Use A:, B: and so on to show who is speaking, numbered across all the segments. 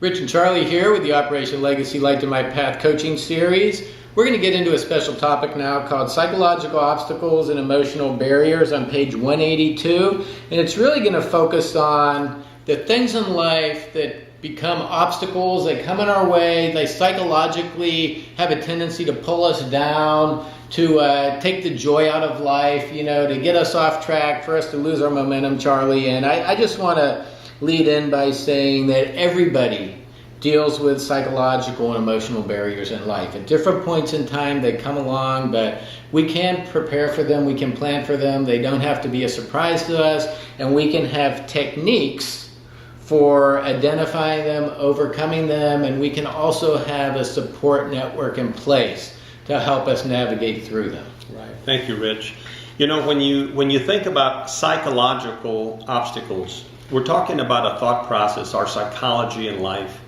A: Rich and Charlie here with the Operation Legacy Light to My Path coaching series. We're going to get into a special topic now called psychological obstacles and emotional barriers on page 182. And it's really going to focus on the things in life that become obstacles. They come in our way. They psychologically have a tendency to pull us down, to take the joy out of life, to get us off track, for us to lose our momentum, Charlie. And I just want to lead in by saying that everybody deals with psychological and emotional barriers in life. At different points in time they come along, but we can prepare for them, we can plan for them. They don't have to be a surprise to us, and we can have techniques for identifying them, overcoming them, and we can also have a support network in place to help us navigate through them.
B: Right. Thank you, Rich. When you think about psychological obstacles, we're talking about a thought process, our psychology in life.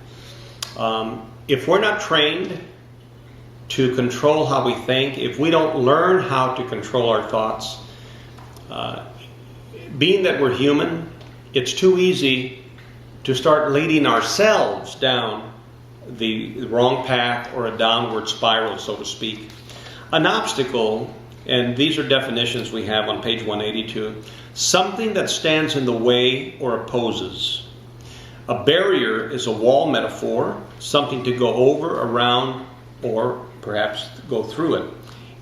B: If we're not trained to control how we think, if we don't learn how to control our thoughts, being that we're human, it's too easy to start leading ourselves down the wrong path or a downward spiral, so to speak. An obstacle, and these are definitions we have on page 182, something that stands in the way or opposes. A barrier is a wall metaphor, something to go over, around, or perhaps go through it.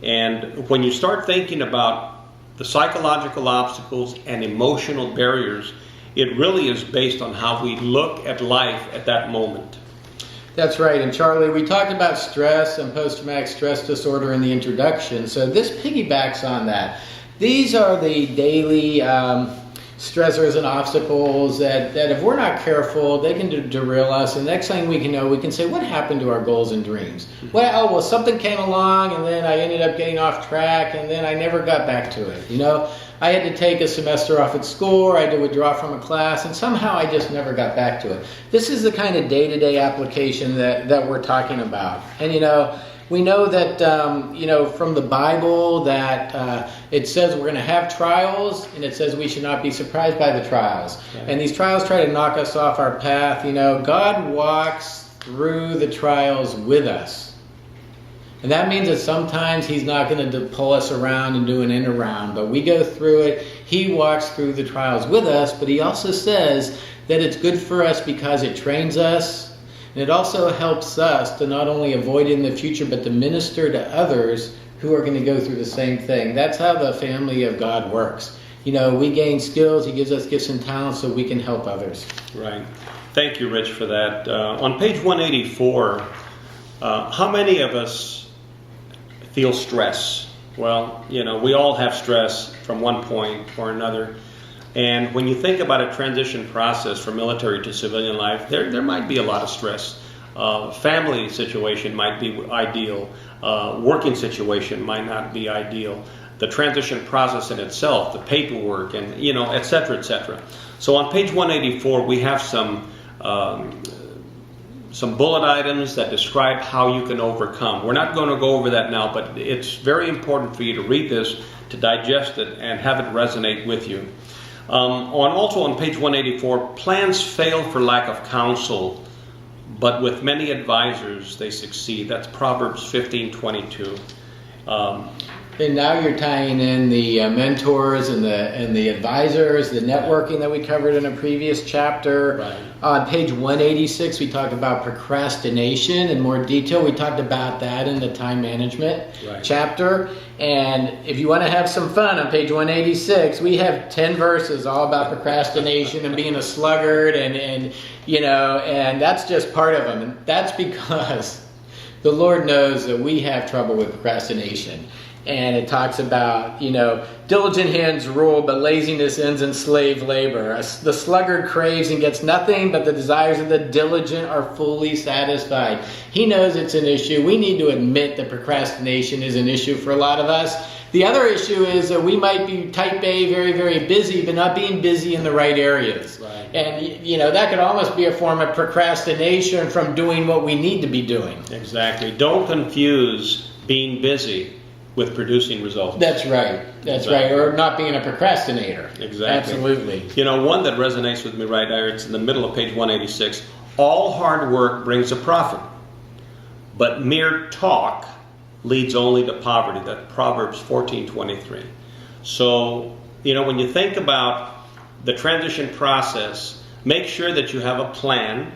B: And when you start thinking about the psychological obstacles and emotional barriers, it really is based on how we look at life at that moment.
A: That's right. And Charlie, we talked about stress and post-traumatic stress disorder in the introduction, so this piggybacks on that. These are the daily stressors and obstacles that if we're not careful, they can derail us. And next thing we can know, we can say, what happened to our goals and dreams? Well, something came along and then I ended up getting off track and then I never got back to it. I had to take a semester off at school, or I had to withdraw from a class, and somehow I just never got back to it. This is the kind of day-to-day application that we're talking about. And we know that, from the Bible that it says we're going to have trials, and it says we should not be surprised by the trials. Right. And these trials try to knock us off our path. God walks through the trials with us. And that means that sometimes He's not going to pull us around and do an in around, but we go through it. He walks through the trials with us, but He also says that it's good for us because it trains us. And it also helps us to not only avoid it in the future, but to minister to others who are going to go through the same thing. That's how the family of God works. We gain skills. He gives us gifts and talents so we can help others.
B: Right. Thank you, Rich, for that. On page 184, how many of us feel stress? Well, we all have stress from one point or another. And when you think about a transition process from military to civilian life, there might be a lot of stress. Family situation might be ideal. Working situation might not be ideal. The transition process in itself, the paperwork, and et cetera, et cetera. So on page 184, we have some bullet items that describe how you can overcome. We're not going to go over that now, but it's very important for you to read this, to digest it, and have it resonate with you. Also on page 184, plans fail for lack of counsel, but with many advisors they succeed. That's Proverbs 15:22.
A: And now you're tying in the mentors and the advisors, the networking that we covered in a previous chapter.
B: Right.
A: On page 186, we talked about procrastination in more detail. We talked about that in the time management chapter. And if you want to have some fun, on page 186, we have 10 verses all about procrastination and being a sluggard, and that's just part of them. And that's because the Lord knows that we have trouble with procrastination. And it talks about, diligent hands rule, but laziness ends in slave labor. The sluggard craves and gets nothing, but the desires of the diligent are fully satisfied. He knows it's an issue. We need to admit that procrastination is an issue for a lot of us. The other issue is that we might be type A, very, very busy, but not being busy in the right areas.
B: Right.
A: And, that could almost be a form of procrastination from doing what we need to be doing.
B: Exactly. Don't confuse being busy with producing results.
A: That's right. That's right. Or not being a procrastinator.
B: Exactly.
A: Absolutely.
B: You know, one that resonates with me right there, it's in the middle of page 186. All hard work brings a profit, but mere talk leads only to poverty. That's Proverbs 14:23. So, when you think about the transition process, make sure that you have a plan,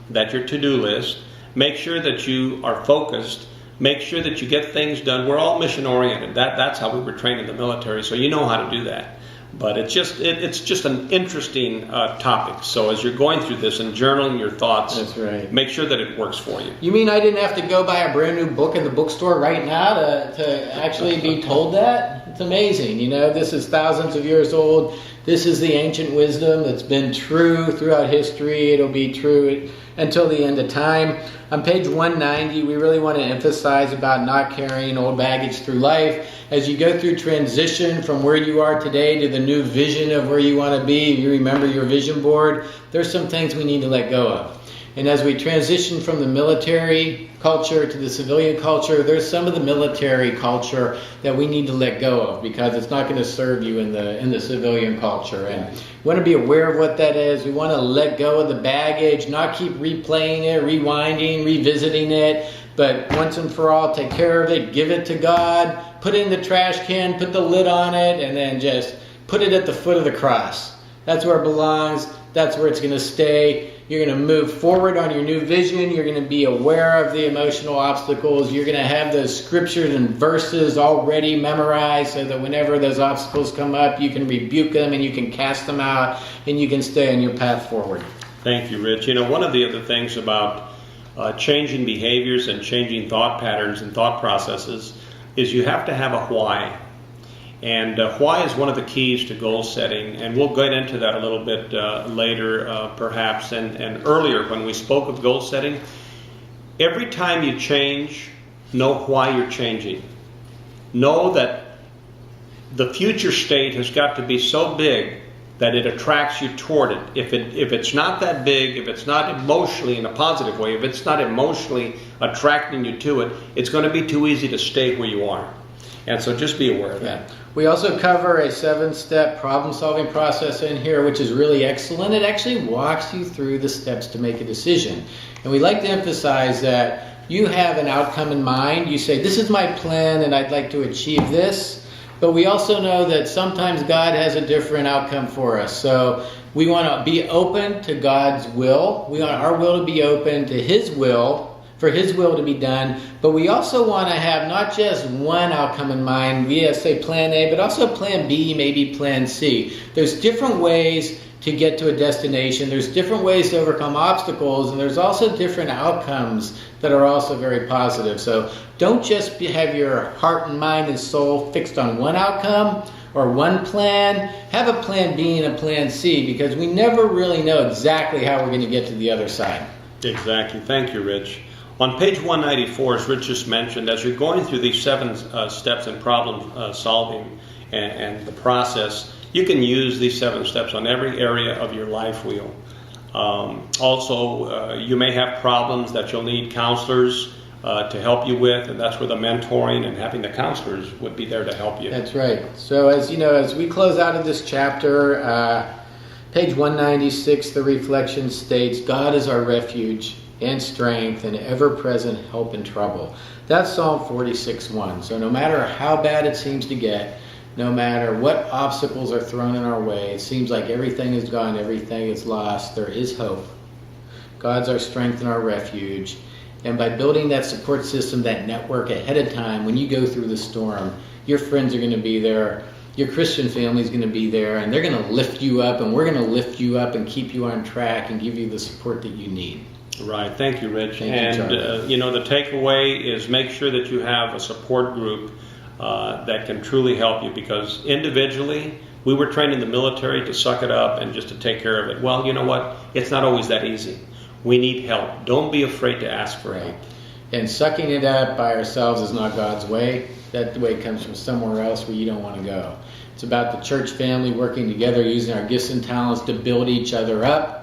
B: that's your to-do list. Make sure that you are focused. Make sure that you get things done. We're all mission-oriented. That's how we were trained in the military, so you know how to do that. But it's just an interesting topic. So as you're going through this and journaling your thoughts,
A: that's right,
B: make sure that it works for you.
A: You mean I didn't have to go buy a brand new book in the bookstore right now to actually be told that? It's amazing. This is thousands of years old. This is the ancient wisdom that's been true throughout history. It'll be true until the end of time. On page 190, we really want to emphasize about not carrying old baggage through life. As you go through transition from where you are today to the new vision of where you want to be, you remember your vision board, there's some things we need to let go of. And as we transition from the military culture to the civilian culture, there's some of the military culture that we need to let go of because it's not going to serve you in the civilian culture. And we want to be aware of what that is. We want to let go of the baggage, not keep replaying it, rewinding, revisiting it, but once and for all, take care of it, give it to God, put it in the trash can, put the lid on it, and then just put it at the foot of the cross. That's where it belongs. That's where it's going to stay. You're going to move forward on your new vision. You're going to be aware of the emotional obstacles. You're going to have those scriptures and verses already memorized so that whenever those obstacles come up, you can rebuke them and you can cast them out and you can stay on your path forward.
B: Thank you, Rich. One of the other things about changing behaviors and changing thought patterns and thought processes is you have to have a why. And why is one of the keys to goal setting, and we'll get into that a little bit later perhaps, and earlier when we spoke of goal setting. Every time you change, know why you're changing. Know that the future state has got to be so big that it attracts you toward it. If it's not that big, if it's not emotionally in a positive way, if it's not emotionally attracting you to it, it's going to be too easy to stay where you are. And so just be aware of that.
A: We also cover a 7-step problem-solving process in here, which is really excellent. It actually walks you through the steps to make a decision. And we like to emphasize that you have an outcome in mind. You say, this is my plan and I'd like to achieve this. But we also know that sometimes God has a different outcome for us. So we want to be open to God's will. We want our will to be open to His will, for His will to be done, but we also want to have not just one outcome in mind. We say plan A, but also plan B, maybe plan C. There's different ways to get to a destination. There's different ways to overcome obstacles, and there's also different outcomes that are also very positive. So don't just have your heart and mind and soul fixed on one outcome or one plan. Have a plan B and a plan C, because we never really know exactly how we're going to get to the other side.
B: Exactly. Thank you, Rich. On page 194, as Rich just mentioned, as you're going through these 7 steps in problem solving and the process, you can use these 7 steps on every area of your life wheel. Also, you may have problems that you'll need counselors to help you with, and that's where the mentoring and having the counselors would be there to help you.
A: That's right. So as you know, as we close out of this chapter, page 196, the reflection states, God is our refuge and strength and ever-present help in trouble. That's Psalm 46:1. So no matter how bad it seems to get, no matter what obstacles are thrown in our way, it seems like everything is gone, everything is lost, there is hope. God's our strength and our refuge. And by building that support system, that network ahead of time, when you go through the storm, your friends are going to be there, your Christian family is going to be there, and they're going to lift you up, and we're going to lift you up and keep you on track and give you the support that you need.
B: Right. Thank you, Rich.
A: Thank you,
B: the takeaway is make sure that you have a support group that can truly help you, because individually, we were trained in the military to suck it up and just to take care of it. Well, you know what? It's not always that easy. We need help. Don't be afraid to ask for help.
A: And sucking it up by ourselves is not God's way. That way comes from somewhere else where you don't want to go. It's about the church family working together, using our gifts and talents to build each other up.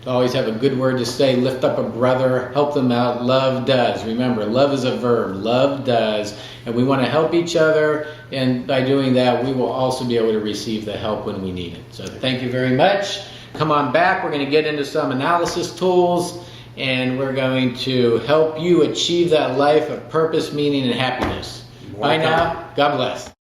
A: To always have a good word to say, lift up a brother, help them out. Love does. Remember, love is a verb. Love does. And we want to help each other. And by doing that, we will also be able to receive the help when we need it. So thank you very much. come on back. We're going to get into some analysis tools, and we're going to help you achieve that life of purpose, meaning, and happiness. Bye now. God bless.